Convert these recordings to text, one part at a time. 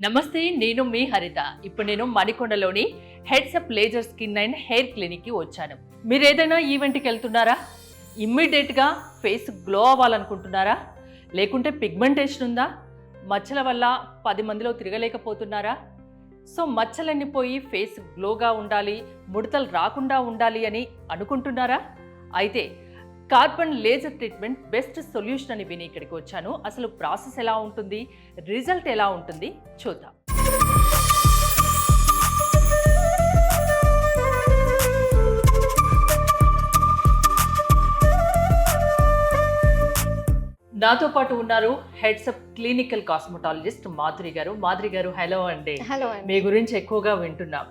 నమస్తే, నేను మీ హరిత. ఇప్పుడు నేను మణికొండలోని headsup laser skin and hair క్లినిక్కి వచ్చాను. మీరు ఏదైనా ఈవెంట్కి వెళ్తున్నారా? ఇమ్మీడియట్గా ఫేస్ గ్లో అవ్వాలనుకుంటున్నారా? లేకుంటే పిగ్మెంటేషన్ ఉందా? మచ్చల వల్ల 10 మందిలో తిరగలేకపోతున్నారా? సో మచ్చలన్నీ పోయి ఫేస్ గ్లోగా ఉండాలి, ముడతలు రాకుండా ఉండాలి అని అనుకుంటున్నారా? అయితే carbon laser treatment best solution అని విని ఇక్కడికి వచ్చాను. అసలు ప్రాసెస్ ఎలా ఉంటుంది, రిజల్ట్ ఎలా ఉంటుంది చూద్దాం. నాతో పాటు ఉన్నారు హెడ్సప్ క్లినికల్ కాస్మెటాలజిస్ట్ మాధురి గారు. మాధురి గారు, హలో అండి. హలో. మీ గురించి ఎక్కువగా వింటున్నాం.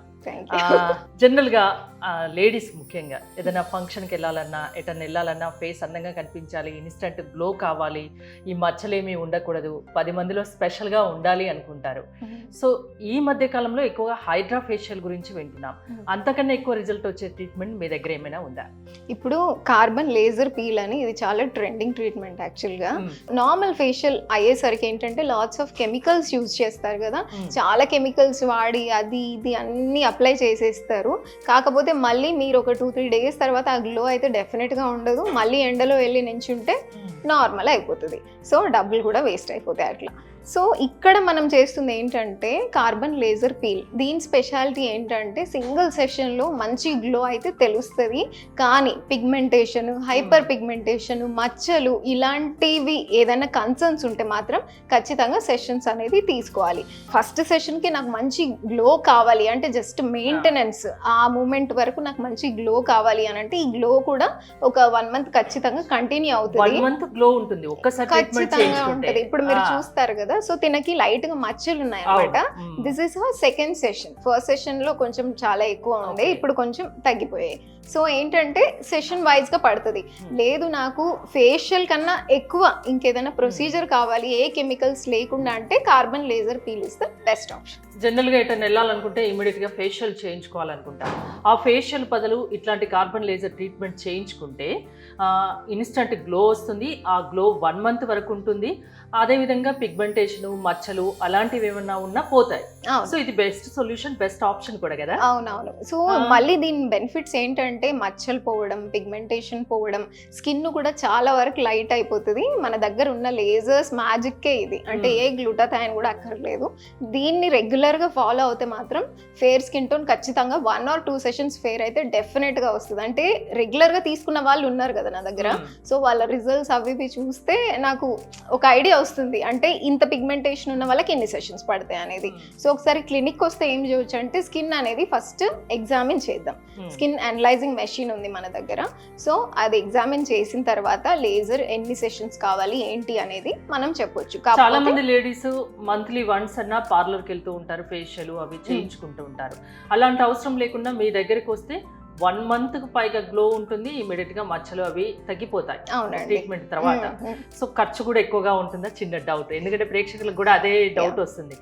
జనరల్గా లేడీస్ ముఖ్యంగా ఏదైనా ఫంక్షన్కి వెళ్ళాలన్నా, ఎటన్నా వెళ్ళాలన్నా ఫేస్ అందంగా కనిపించాలి, ఇన్స్టెంట్ గ్లో కావాలి, ఈ మచ్చలేమీ ఉండకూడదు, 10 మందిలో స్పెషల్గా ఉండాలి అనుకుంటారు. సో ఈ మధ్య కాలంలో ఎక్కువగా హైడ్రా ఫేషియల్ గురించి వింటున్నాం. అంతకన్నా ఎక్కువ రిజల్ట్ వచ్చే ట్రీట్మెంట్ మీ దగ్గర ఏమైనా ఉందా? ఇప్పుడు కార్బన్ లేజర్ పీల్ అని ఇది చాలా ట్రెండింగ్ ట్రీట్మెంట్. యాక్చువల్గా నార్మల్ ఫేషియల్ అయ్యేసరికి ఏంటంటే లాట్స్ ఆఫ్ కెమికల్స్ యూజ్ చేస్తారు కదా, చాలా కెమికల్స్ వాడి అది ఇది అన్ని అప్లై చేసేస్తారు. కాకపోతే మళ్ళీ మీరు ఒక 2-3 డేస్ తర్వాత ఆ గ్లో అయితే డెఫినెట్గా ఉండదు. మళ్ళీ ఎండలో వెళ్ళి నించుంటే నార్మల్ అయిపోతుంది. సో డబ్బులు కూడా వేస్ట్ అయిపోతాయి అట్లా. సో ఇక్కడ మనం చేస్తుంది ఏంటంటే కార్బన్ లేజర్ పీల్. దీని స్పెషాలిటీ ఏంటంటే సింగిల్ సెషన్లో మంచి గ్లో అయితే తెలుస్తుంది. కానీ పిగ్మెంటేషన్, హైపర్ పిగ్మెంటేషన్, మచ్చలు ఇలాంటివి ఏదైనా కన్సర్న్స్ ఉంటే మాత్రం ఖచ్చితంగా సెషన్స్ అనేది తీసుకోవాలి. ఫస్ట్ సెషన్కి నాకు మంచి గ్లో కావాలి అంటే జస్ట్ మెయింటెనెన్స్, ఆ మూమెంట్ వరకు నాకు మంచి గ్లో కావాలి అని అంటే ఈ గ్లో కూడా ఒక 1 మంత్ ఖచ్చితంగా కంటిన్యూ అవుతుంది. ఖచ్చితంగా ఉంటుంది. ఇప్పుడు మీరు చూస్తారు కదా, సో తినకి లైట్ గా మచ్చలు ఉన్నాయి అన్నమాట. This is second session. First session లో కొంచెం చాలా ఎక్కువ ఉండే, ఇప్పుడు కొంచెం తగ్గిపోయాయి. సో ఏంటంటే సెషన్ వైజ్ గా పడుతుంది. లేదు నాకు ఫేషియల్ కన్నా ఎక్కువ ఇంకేదైనా ప్రొసీజర్ కావాలి, ఏ కెమికల్స్ లేకుండా అంటే carbon laser peel is the best option. జనరల్గా ఎటన్నా వెళ్ళాలనుకుంటే ఇమీడియట్గా ఫేషియల్ చేయించుకోవాలనుకుంటాం. ఆ ఫేషియల్ బదులు ఇట్లాంటి కార్బన్ లేజర్ ట్రీట్మెంట్ చేయించుకుంటే ఇన్స్టంట్ గ్లో వస్తుంది. ఆ గ్లో 1 మంత్ వరకు ఉంటుంది. అదేవిధంగా పిగ్మెంటేషన్, మచ్చలు అలాంటివి ఏమన్నా ఉన్నా పోతాయి. సో ఇది బెస్ట్ సొల్యూషన్, బెస్ట్ ఆప్షన్ కూడా కదా. అవునవును. సో మళ్ళీ దీని బెనిఫిట్స్ ఏంటంటే మచ్చలు పోవడం, పిగ్మెంటేషన్ పోవడం, స్కిన్ కూడా చాలా వరకు లైట్ అయిపోతుంది. మన దగ్గర ఉన్న లేజర్స్ మ్యాజిక్కే ఇది. అంటే ఏ గ్లూటాథైన్ కూడా అక్కర్లేదు. దీన్ని రెగ్యులర్ గా ఫాలో అవుతే మాత్రం ఫేర్ స్కిన్ టోన్ ఖచ్చితంగా 1 or 2 సెషన్స్ ఫేర్ అయితే డెఫినెట్ గా వస్తుంది. అంటే రెగ్యులర్ గా తీసుకున్న వాళ్ళు ఉన్నారు కదా నా దగ్గర, సో వాళ్ళ రిజల్ట్స్ అవి చూస్తే నాకు ఒక ఐడియా వస్తుంది. అంటే ఇంత పిగ్మెంటేషన్ ఉన్న వాళ్ళకి ఎన్ని సెషన్స్ పడతాయి అనేది. సో ఒకసారి క్లినిక్ వస్తే ఏం చేయొచ్చు అంటే స్కిన్ అనేది ఫస్ట్ ఎగ్జామిన్ చేద్దాం. స్కిన్ అనలైజింగ్ మెషిన్ ఉంది మన దగ్గర. సో అది ఎగ్జామిన్ చేసిన తర్వాత లేజర్ ఎన్ని సెషన్స్ కావాలి ఏంటి అనేది మనం చెప్పొచ్చు. చాలా మంది లేడీస్ మంత్లీ వన్స్ అన్నా పార్లర్కి వెళ్తూ ఉంటారు, ఫేషియల్ అవి చేయించుకుంటూ ఉంటారు. అలాంటి అవసరం లేకుండా మీ దగ్గరికి వస్తే 1 మంత్ కు పైగా గ్లో ఉంటుంది, ఇమీడియట్ గా మచ్చలు అవి తగ్గిపోతాయి ట్రీట్మెంట్ తర్వాత. సో ఖర్చు కూడా ఎక్కువగా ఉంటుందా? చిన్న డౌట్, ఎందుకంటే ప్రేక్షకులకు కూడా అదే డౌట్ వస్తుంది.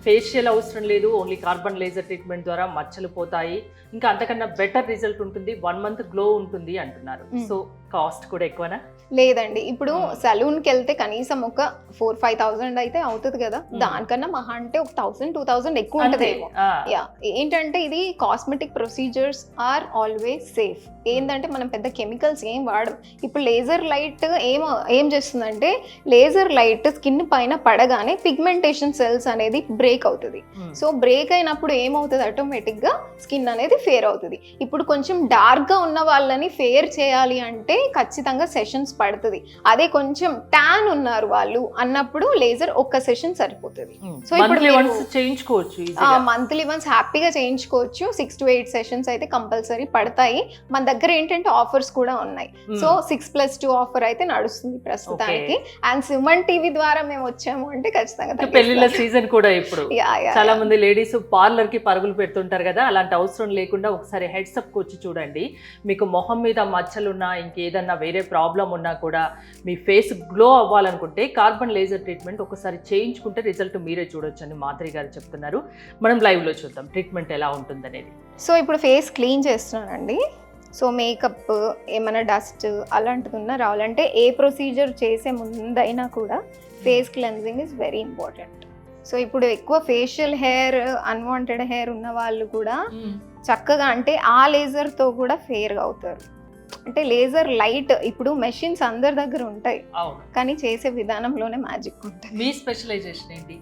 ఫేషియల్ అవసరం లేదు, ఓన్లీ కార్బన్ లేజర్ ట్రీట్మెంట్ ద్వారా మచ్చలు పోతాయి, ఇంకా అంతకన్నా బెటర్ రిజల్ట్ ఉంటుంది, 1 మంత్ గ్లో ఉంటుంది అంటున్నారు. సో కాస్ట్ కూడా ఎక్కువనా? లేదండి, ఇప్పుడు సలూన్కి వెళ్తే కనీసం ఒక 4-5,000 అయితే అవుతుంది కదా. దానికన్నా మహా అంటే ఒక 1,000-2,000 ఎక్కువ ఉంటుంది. ఏంటంటే ఇది cosmetic procedures are always safe. ఏంటంటే మనం పెద్ద కెమికల్స్ ఏం వాడం. ఇప్పుడు లేజర్ లైట్ ఏం చేస్తుందంటే లేజర్ లైట్ స్కిన్ పైన పడగానే పిగ్మెంటేషన్ సెల్స్ అనేది బ్రేక్ అవుతుంది. సో బ్రేక్ అయినప్పుడు ఏమవుతుంది, ఆటోమేటిక్ గా స్కిన్ అనేది ఫేర్ అవుతుంది. ఇప్పుడు కొంచెం డార్క్ గా ఉన్న వాళ్ళని ఫేర్ చేయాలి అంటే ఖచ్చితంగా సెషన్స్ పడుతుంది. అదే కొంచెం ట్యాన్ ఉన్నారు వాళ్ళు అన్నప్పుడు లేజర్ ఒక్క సెషన్ సరిపోతుంది. సో ఇప్పుడు చేయించుకోవచ్చు, మంత్లీ వన్స్ హ్యాపీగా చేయించుకోవచ్చు. 6 to 8 సెషన్స్ అయితే కంపల్సరీ పడతాయి. మన దగ్గర ఏంటంటే ఆఫర్స్ కూడా ఉన్నాయి. సో 6+2 ఆఫర్ అయితే నడుస్తుంది ప్రస్తుతానికి. అండ్ సుమన్ టీవీ ద్వారా మేము వచ్చాము అంటే ఖచ్చితంగా పెళ్లిళ్ళ సీజన్ కూడా ఇప్పుడు చాలా మంది లేడీస్ పార్లర్ కి పరుగులు పెడుతుంటారు కదా, అలాంటి అవసరం లేకుండా ఒకసారి హెడ్సప్ కి వచ్చి చూడండి. మీకు మొహం మీద మచ్చలున్నా, ఇంకేదన్నా వేరే ప్రాబ్లం ఉన్నా కూడా, మీ ఫేస్ గ్లో అవ్వాలనుకుంటే కార్బన్ లేజర్ ట్రీట్మెంట్ ఒకసారి చేయించుకుంటే రిజల్ట్ మీరే చూడొచ్చు అని మాధురి గారు చెప్తున్నారు. మనం లైవ్ లో చూద్దాం ట్రీట్మెంట్ ఎలా ఉంటుంది అనేది. సో ఇప్పుడు ఫేస్ క్లీన్ చేస్తున్నానండి. సో మేకప్ ఏమైనా డస్ట్ అలాంటిది ఉన్నా రావాలంటే ఏ ప్రొసీజర్ చేసే ముందైనా కూడా face cleansing is very important. So ఇప్పుడు ఎక్కువ ఫేషియల్ హెయిర్, అన్వాంటెడ్ హెయిర్ ఉన్న వాళ్ళు కూడా చక్కగా అంటే ఆ లేజర్తో కూడా ఫేర్గా అవుతారు. అంటే లేజర్ లైట్, ఇప్పుడు మెషిన్స్ అందరి దగ్గర ఉంటాయి, అవును. కానీ చేసే విధానంలోనే మ్యాజిక్ ఉంటుంది. మీ స్పెషలైజేషన్ ఏంటి?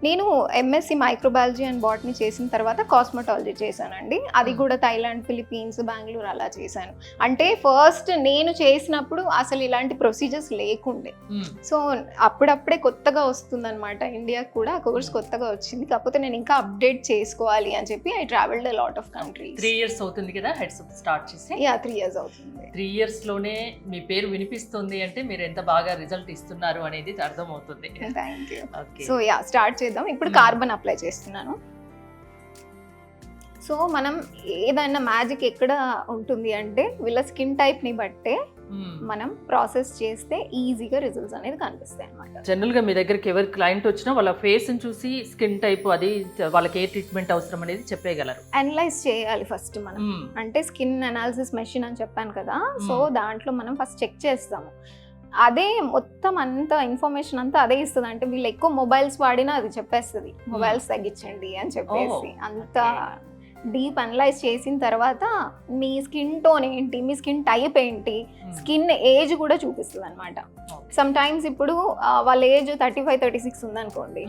నేను ఎంఎస్సి మైక్రోబయాలజీ అండ్ బాటనీ చేసిన తర్వాత కాస్మెటాలజీ చేశానండి. అది కూడా థైలాండ్, ఫిలిప్పీన్స్, బెంగళూరు అలా చేశాను. అంటే ఫస్ట్ నేను చేసినప్పుడు అసలు ఇలాంటి ప్రొసీజర్స్ లేకుండే. సో అప్పుడప్పుడే కొత్తగా వస్తుందన్నమాట, ఇండియాకి కూడా ఆ కోర్స్ కొత్తగా వచ్చింది. కాకపోతే నేను ఇంకా అప్డేట్ చేసుకోవాలి అని చెప్పి I travelled lot of countries. 3 years అవుతుంది కదా హెడ్సప్ స్టార్ట్ చేసి? యా 3 years అవుతుంది. 3 years లోనే మీ పేరు వినిపిస్తుంది అంటే మీరు ఎంత బాగా రిజల్ట్ ఇస్తున్నారు అనేది అర్థమవుతుంది. Thank you. Okay, so yeah start చేద్దాం. ఇప్పుడు కార్బన్ అప్లై చేస్తున్నాను. సో మనం ఏదైనా మ్యాజిక్ ఎక్కడ ఉంటుంది అంటే వీళ్ళ స్కిన్ టైప్ ని బట్టే మనం ప్రాసెస్ చేస్తే ఈజీగా రిజల్ట్స్ అనేది కనిపిస్తాయి అన్నమాట. జనరల్ గా మీ దగ్గరికి ఎవరి క్లయింట్ వచ్చినా వాళ్ళ ఫేస్ ని చూసి స్కిన్ టైప్ అది వాళ్ళకి ఏ ట్రీట్మెంట్ అవసరం అనేది చెప్పేయగలరు. అనలైజ్ చేయాలి ఫస్ట్ మనం, అంటే స్కిన్ అనాలిసిస్ మెషిన్ అని చెప్పాను కదా. సో దాంట్లో మనం ఫస్ట్ చెక్ చేస్తాము, అదే మొత్తం అంత ఇన్ఫర్మేషన్ అంతా అదే ఇస్తుంది. అంటే వీళ్ళు ఎక్కువ మొబైల్స్ వాడినా అది చెప్పేస్తుంది, మొబైల్స్ తగ్గించండి అని చెప్పేసి. అంత డీప్ అనలైజ్ చేసిన తర్వాత మీ స్కిన్ టోన్ ఏంటి, మీ స్కిన్ టైప్ ఏంటి, స్కిన్ ఏజ్ కూడా చూపిస్తుంది అనమాట. సమ్ టైమ్స్ ఇప్పుడు వాళ్ళ ఏజ్ 35-36 ఉందనుకోండి,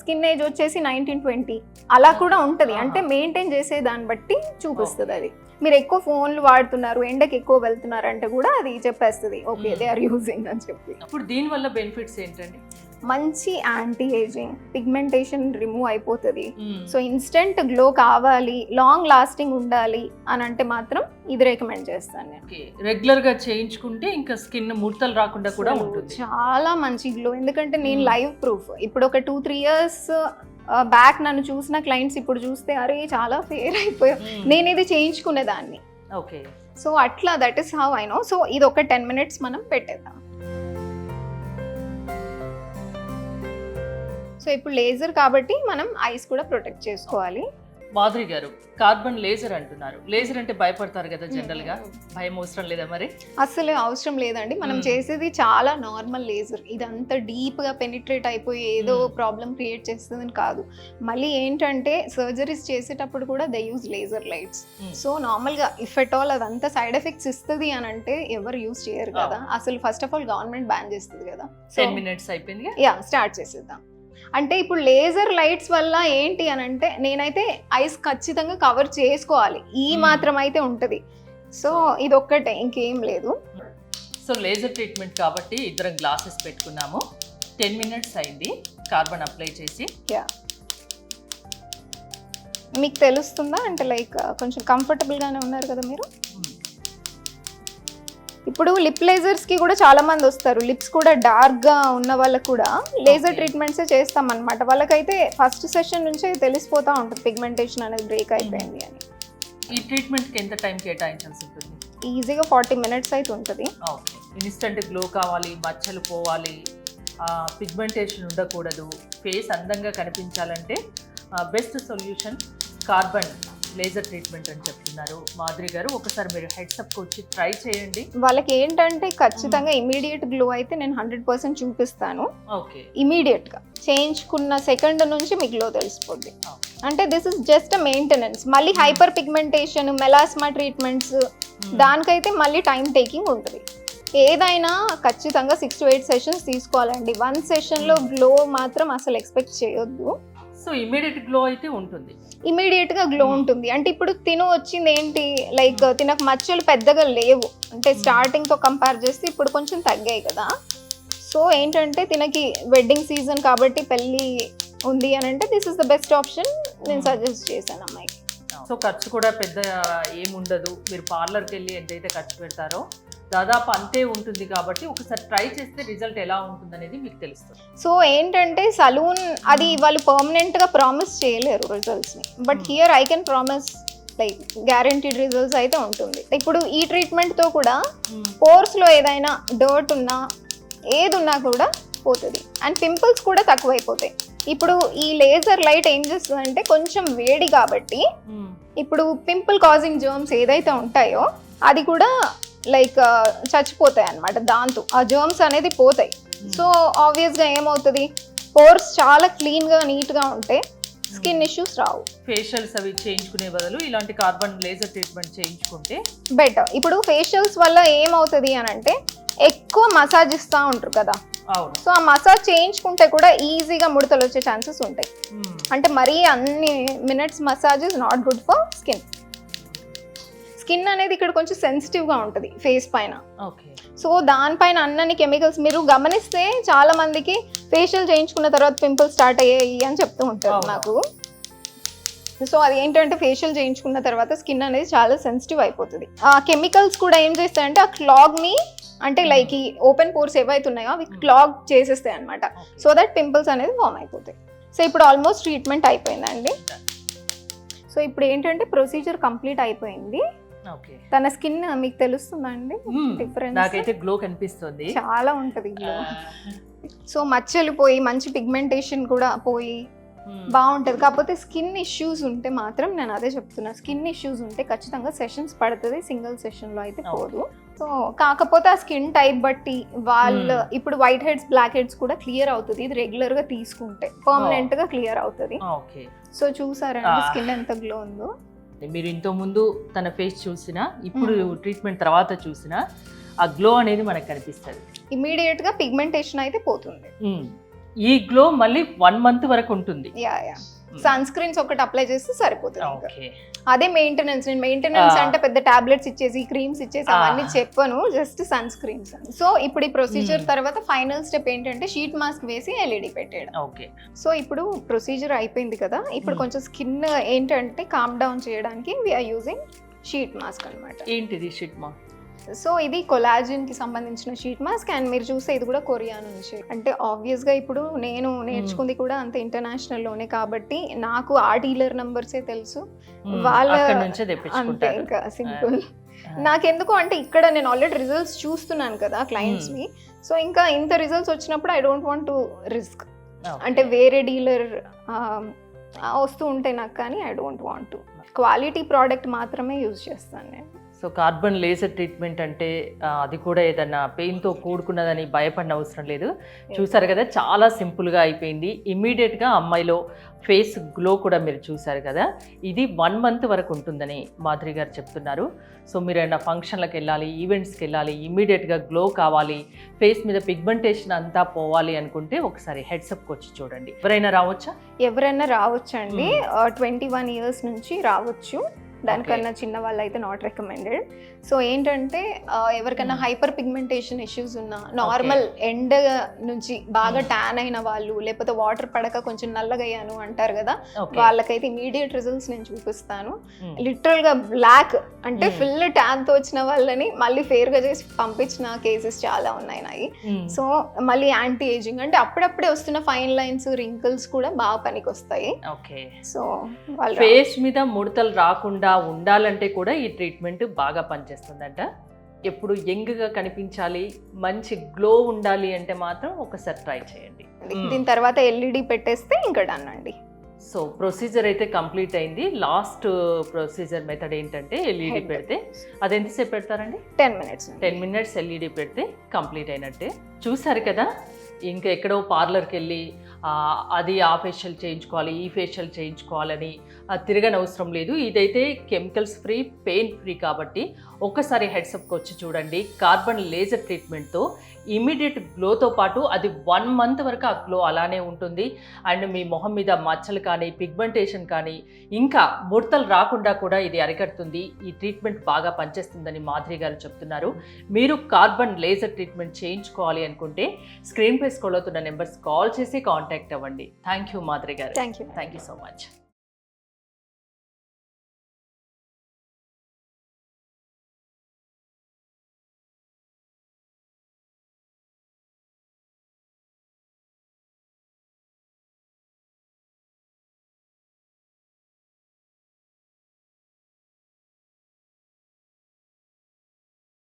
స్కిన్ ఏజ్ వచ్చేసి 19-20 అలా కూడా ఉంటుంది. అంటే మెయింటైన్ చేసే దాన్ని బట్టి చూపిస్తుంది అది. మీరు ఎక్కువ ఫోన్లు వాడుతున్నారు, ఎండకి ఎక్కువ వెళ్తున్నారు అంటే కూడా అది చెప్పేస్తుంది ఓకే దే ఆర్ యూజింగ్ అని చెప్పి. ఇప్పుడు దీని వల్ల బెనిఫిట్స్ ఏంటండి? మంచి యాంటీ ఏజింగ్, పిగ్మెంటేషన్ రిమూవ్ అయిపోతుంది. సో ఇన్స్టెంట్ గ్లో కావాలి, లాంగ్ లాస్టింగ్ ఉండాలి అని అంటే మాత్రం ఇది రికమెండ్ చేస్తాను నేను. రెగ్యులర్ గా చేయించుకుంటే ఇంకా స్కిన్ ముడతలు రాకుండా కూడా ఉంటుంది. చాలా మంచి గ్లో, ఎందుకంటే నేను లైవ్ ప్రూఫ్. ఇప్పుడు ఒక 2-3 years బ్యాక్ నన్ను చూసిన క్లయింట్స్ ఇప్పుడు చూస్తే అరే చాలా ఫేర్ అయిపోయా, నేను ఇది చేయించుకునేదాన్ని. ఓకే, సో అట్లా that is how I know. So ఇది ఒక 10 minutes మనం పెట్టేద్దాం. సో ఇప్పుడు లేజర్ కాబట్టి మనం ఐస్ కూడా ప్రొటెక్ట్ చేసుకోవాలి. మాధురి గారు, కార్బన్ లేజర్ అంటున్నారు. లేజర్ అంటే భయపడతారు కదా జనరల్ గా, భయం అవసరం లేదా మరి? అసలు అవసరం లేదండి. మనం చేసేది చాలా నార్మల్ లేజర్, ఇదంతా డీప్ గా పెనిట్రేట్ అయిపోయి ఏదో ప్రాబ్లం క్రియేట్ చేస్తుందని కాదు. మళ్ళీ ఏంటంటే సర్జరీస్ చేసేటప్పుడు కూడా they use laser lights. So normal గా ఇఫ్ ఎట్ ఆల్ అదంతా సైడ్ ఎఫెక్ట్స్ ఇస్తుంది అని అంటే ఎవరు యూజ్ చేయరు కదా. అసలు first of all government ban చేస్తుంది కదా. 10 minutes అయిపోయింది. యా స్టార్ట్ చేసేద్దాం. అంటే ఇప్పుడు లేజర్ లైట్స్ వల్ల ఏంటి అని అంటే నేనైతే ఐస్ ఖచ్చితంగా కవర్ చేసుకోవాలి, ఈ మాత్రం అయితే ఉంటుంది. సో ఇది ఒక్కటే, ఇంకేం లేదు. సో లేజర్ ట్రీట్మెంట్ కాబట్టి ఇద్దరం గ్లాసెస్ పెట్టుకున్నాము. 10 minutes అయింది కార్బన్ అప్లై చేసి. యా మీకు తెలుస్తుందా అంటే లైక్ కొంచెం కంఫర్టబుల్ గానే ఉన్నారు కదా మీరు. ఇప్పుడు లిప్ లేజర్స్ కి కూడా చాలా మంది వస్తారు, లిప్స్ కూడా డార్క్ గా ఉన్న వాళ్ళకి కూడా లేజర్ ట్రీట్మెంట్స్ చేస్తాం అనమాట. వాళ్ళకైతే ఫస్ట్ సెషన్ నుంచే తెలిసిపోతా ఉంటుంది పిగ్మెంటేషన్ అనేది బ్రేక్ అయిపోయింది అని. ఈ ట్రీట్మెంట్ కి ఎంత టైం కేటాయించాల్సి ఉంటుంది? ఈజీగా 40 minutes అయితే ఉంటుంది. ఓకే, ఇన్స్టెంట్ గ్లో కావాలి, మచ్చలు పోవాలి, పిగ్మెంటేషన్ ఉండకూడదు, ఫేస్ అందంగా కనిపించాలంటే best solution carbon laser treatment అని చెప్తున్నారు మాధురి గారు. ఒకసారి మీరు హెడ్సప్కి వచ్చి ట్రై చేయండి. వాళ్ళకి ఏంటంటే ఖచ్చితంగా ఇమీడియట్ గ్లో అయితే నేను 100% చూపిస్తాను. ఓకే, ఇమీడియట్ గా చేయించుకున్న సెకండ్ నుంచి మీకు గ్లో తెలిసిపోద్ది. అంటే this is just a maintenance. మళ్ళీ హైపర్ పిగ్మెంటేషన్, మెలాస్మా ట్రీట్మెంట్స్ దానికైతే మళ్ళీ టైం టేకింగ్ ఉంటుంది. ఏదైనా ఖచ్చితంగా 6 to 8 sessions తీసుకోవాలండి. 1 sessionలో గ్లో మాత్రం అసలు ఎక్స్పెక్ట్ చేయొద్దు. సో ఇమీడియట్ గ్లో అయితే ఉంటుంది, ఇమీడియట్ గా గ్లో ఉంటుంది. అంటే ఇప్పుడు తిను వచ్చింది ఏంటి లైక్ తినకు మచ్చలు పెద్దగా లేవు, అంటే స్టార్టింగ్ తో కంపేర్ చేస్తే ఇప్పుడు కొంచెం తగ్గాయి కదా. సో ఏంటంటే తినకి వెడ్డింగ్ సీజన్ కాబట్టి పెళ్ళి ఉంది అని అంటే this is the best option నేను సజెస్ట్ చేశాను అమ్మాయికి. సో ఖర్చు కూడా పెద్ద ఏముండదు, మీరు పార్లర్కి వెళ్ళి ఎంతైతే ఖర్చు పెడతారో దాదాపు అంతే ఉంటుంది కాబట్టి ఒకసారి ట్రై చేస్తే రిజల్ట్ ఎలా ఉంటుంది అనేది మీకు తెలుస్తుంది. సో ఏంటంటే సలూన్ అది వాళ్ళు పర్మనెంట్ గా ప్రామిస్ చేయలేరు రిజల్ట్స్ ని, but here I can promise like guaranteed results అయితే ఉంటుంది. ఇప్పుడు ఈ ట్రీట్మెంట్ తో కూడా పోర్స్ లో ఏదైనా డర్ట్ ఉన్నా ఏది ఉన్నా కూడా పోతుంది, అండ్ పింపుల్స్ కూడా తక్కువైపోతాయి. ఇప్పుడు ఈ లేజర్ లైట్ ఏం చేస్తుంది అంటే కొంచెం వేడి కాబట్టి ఇప్పుడు పింపుల్ కాజింగ్ జర్మ్స్ ఏదైతే ఉంటాయో అది కూడా లైక్ చచ్చిపోతాయి అన్నమాట. దాంతో ఆ జర్మ్స్ అనేది పోతాయి. సో ఆబ్వియస్గా ఏమవుతుంది, పోర్స్ చాలా క్లీన్గా నీట్గా ఉంటే స్కిన్ ఇష్యూస్ రావు. ఫేషియల్స్ అవి చేయించుకునే బదులు ఇలాంటి కార్బన్ లేజర్ ట్రీట్మెంట్ చేయించుకుంటే బెటర్. ఇప్పుడు ఫేషియల్స్ వల్ల ఏమవుతుంది అని అంటే ఎక్కువ మసాజ్ ఇస్తూ ఉంటారు కదా, అవును. సో ఆ మసాజ్ చేయించుకుంటే కూడా ఈజీగా ముడతలు వచ్చే ఛాన్సెస్ ఉంటాయి. అంటే మరీ అన్ని minutes massage is not good for skin. Skin అనేది ఇక్కడ కొంచెం సెన్సిటివ్గా ఉంటుంది ఫేస్ పైన. ఓకే. సో దానిపైన అన్నన్ని కెమికల్స్ మీరు గమనిస్తే చాలా మందికి ఫేషియల్ చేయించుకున్న తర్వాత పింపుల్స్ స్టార్ట్ అయ్యాయి అని చెప్తూ ఉంటారు నాకు. సో అది ఏంటంటే ఫేషియల్ చేయించుకున్న తర్వాత స్కిన్ అనేది చాలా సెన్సిటివ్ అయిపోతుంది. ఆ కెమికల్స్ కూడా ఏం చేస్తాయంటే ఆ క్లాగ్ని, అంటే లైక్ ఈ ఓపెన్ పోర్స్ ఏవైతే ఉన్నాయో అవి క్లాగ్ చేసేస్తాయి అనమాట. సో దట్ పింపుల్స్ అనేది ఫామ్ అయిపోతాయి. సో ఇప్పుడు ఆల్మోస్ట్ ట్రీట్మెంట్ అయిపోయిందండి. సో ఇప్పుడు ఏంటంటే ప్రొసీజర్ కంప్లీట్ అయిపోయింది. తన స్కిన్ మీకు తెలుస్తుందా అండి డిఫరెన్స్? నాకైతే గ్లో కనిపిస్తుంది, చాలా ఉంటది గ్లో. సో మచ్చలు పోయి మంచి పిగ్మెంటేషన్ కూడా పోయి బాగుంటది. కాకపోతే స్కిన్ ఇష్యూస్ ఉంటే మాత్రం నేను అదే చెప్తున్నా, స్కిన్ ఇష్యూస్ ఉంటే ఖచ్చితంగా సెషన్స్ పడుతుంది, సింగిల్ సెషన్ లో అయితే పోదు. సో కాకపోతే ఆ స్కిన్ టైప్ బట్టి వాళ్ళు ఇప్పుడు వైట్ హెడ్స్ బ్లాక్ హెడ్స్ కూడా క్లియర్ అవుతుంది ఇది రెగ్యులర్ గా తీసుకుంటే, పర్మనెంట్ గా క్లియర్ అవుతుంది. సో చూసారండి స్కిన్ ఎంత గ్లో ఉందో. మీరు ఇంత ముందు తన ఫేస్ చూసినా ఇప్పుడు ట్రీట్మెంట్ తర్వాత చూసినా ఆ గ్లో అనేది మనకు కనిపిస్తుంది. ఇమీడియట్ గా పిగ్మెంటేషన్ అయితే పోతుంది. ఈ గ్లో మళ్ళీ 1 month వరకు ఉంటుంది. సన్ స్క్రీన్స్ ఒకటి అప్లై చేస్తే సరిపోతుంది. అదే మెయింటెనెన్స్. నేను మెయింటెనెన్స్ అంటే పెద్ద టాబ్లెట్స్ ఇచ్చేసి క్రీమ్స్ ఇచ్చేసి అవన్నీ చెప్పను, జస్ట్ సన్ స్క్రీన్స్. సో ఇప్పుడు ఈ ప్రొసీజర్ తర్వాత ఫైనల్ స్టెప్ ఏంటంటే షీట్ మాస్క్ వేసి ఎల్ఈడి పెట్టేయడం. ఓకే. సో ఇప్పుడు ప్రొసీజర్ అయిపోయింది కదా, ఇప్పుడు కొంచెం స్కిన్ ఏంటంటే కామ్ డౌన్ చేయడానికి వీఆర్ యూజింగ్ షీట్ మాస్క్ అనమాట. ఏంటిది షీట్ మాస్క్? సో ఇది కొలాజిన్ కి సంబంధించిన షీట్ మాస్క్. అండ్ మీరు చూస్తే ఇది కూడా కొరియా నుంచి. అంటే ఆబ్వియస్ గా ఇప్పుడు నేను నేర్చుకుంది కూడా అంత ఇంటర్నేషనల్ లోనే కాబట్టి నాకు ఆ డీలర్ నంబర్సే తెలుసు, వాళ్ళ అంతే ఇంకా సింపుల్. నాకెందుకు అంటే ఇక్కడ నేను ఆల్రెడీ రిజల్ట్స్ చూస్తున్నాను కదా క్లయింట్స్ ని. సో ఇంకా ఇంత రిజల్ట్స్ వచ్చినప్పుడు I don't want to risk. అంటే వేరే డీలర్ వస్తూ ఉంటే నాకు, కానీ I don't want to. Quality product మాత్రమే యూజ్ చేస్తాను నేను. సో కార్బన్ లేజర్ ట్రీట్మెంట్ అంటే అది కూడా ఏదన్నా పెయిన్తో కూడుకున్నదని భయపడిన అవసరం లేదు. చూసారు కదా, చాలా సింపుల్గా అయిపోయింది. ఇమ్మీడియట్గా అమ్మాయిలో ఫేస్ గ్లో కూడా మీరు చూసారు కదా. ఇది 1 month వరకు ఉంటుందని మాధురి గారు చెప్తున్నారు. సో మీరు ఏమైనా ఫంక్షన్లకు వెళ్ళాలి, ఈవెంట్స్కి వెళ్ళాలి, ఇమ్మీడియట్గా గ్లో కావాలి, ఫేస్ మీద పిగ్మెంటేషన్ అంతా పోవాలి అనుకుంటే ఒకసారి హెడ్సప్కి వచ్చి చూడండి. ఎవరైనా రావచ్చా? ఎవరైనా రావచ్చండి. 21 years నుంచి రావచ్చు. దానికన్నా చిన్న వాళ్ళు అయితే నాట్ రికమెండెడ్. సో ఏంటంటే ఎవరికైనా హైపర్ పిగ్మెంటేషన్ ఇష్యూస్ ఉన్నా, నార్మల్ ఎండ్ నుంచి బాగా ట్యాన్ అయిన వాళ్ళు, లేకపోతే వాటర్ పడక కొంచెం నల్లగయ్యాను అంటారు కదా, వాళ్ళకైతే ఇమీడియట్ రిజల్ట్స్ నేను చూపిస్తాను. లిటరల్ గా బ్లాక్ అంటే ఫుల్ ట్యాన్ తో వచ్చిన వాళ్ళని మళ్ళీ ఫేర్ గా చేసి పంపించిన కేసెస్ చాలా ఉన్నాయి నాయి. సో మళ్ళీ యాంటీ ఏజింగ్ అంటే అప్పుడప్పుడే వస్తున్న ఫైన్ లైన్స్, రింకిల్స్ కూడా బాగా పనికి వస్తాయి. సో ఫేస్ మీద ముడతలు రాకుండా ఉండాలంటే కూడా ఈ ట్రీట్మెంట్ బాగా పనిచేస్తుందంట. ఎప్పుడు యంగ్గా కనిపించాలి, మంచి గ్లో ఉండాలి అంటే మాత్రం ఒకసారి ట్రై చేయండి. దీని తర్వాత ఎల్ఈడి పెట్టేస్తే ఇంకా డన్ అండి. సో ప్రొసీజర్ అయితే కంప్లీట్ అయింది. లాస్ట్ ప్రొసీజర్ మెథడ్ ఏంటంటే ఎల్ఈడి పెడితే, అది ఎంతసేపు పెడతారండి? 10 minutes ఎల్ఈడి పెడితే కంప్లీట్ అయినట్టే. చూసారు కదా, ఇంకా ఎక్కడో పార్లర్కి వెళ్ళి అది ఆ ఫేషియల్ చేయించుకోవాలి, ఈ ఫేషియల్ చేయించుకోవాలని తిరగని అవసరం లేదు. ఇదైతే కెమికల్స్ ఫ్రీ, పెయిన్ ఫ్రీ కాబట్టి ఒక్కసారి హెడ్సప్కి వచ్చి చూడండి. కార్బన్ లేజర్ ట్రీట్మెంట్తో ఇమీడియట్ గ్లోతో పాటు అది 1 month వరకు ఆ గ్లో అలానే ఉంటుంది. అండ్ మీ మొహం మీద మచ్చలు కానీ, పిగ్మెంటేషన్ కానీ, ఇంకా ముడతలు రాకుండా కూడా ఇది అరికడుతుంది. ఈ ట్రీట్మెంట్ బాగా పనిచేస్తుందని మాధురి గారు చెప్తున్నారు. మీరు కార్బన్ లేజర్ ట్రీట్మెంట్ చేయించుకోవాలి అనుకుంటే స్క్రీన్ పై స్క్రోల్ అవుతున్న నెంబర్స్ కాల్ చేసి కాంటాక్ట్ అవ్వండి. థ్యాంక్ యూ మాధురి గారు. Thank you so much.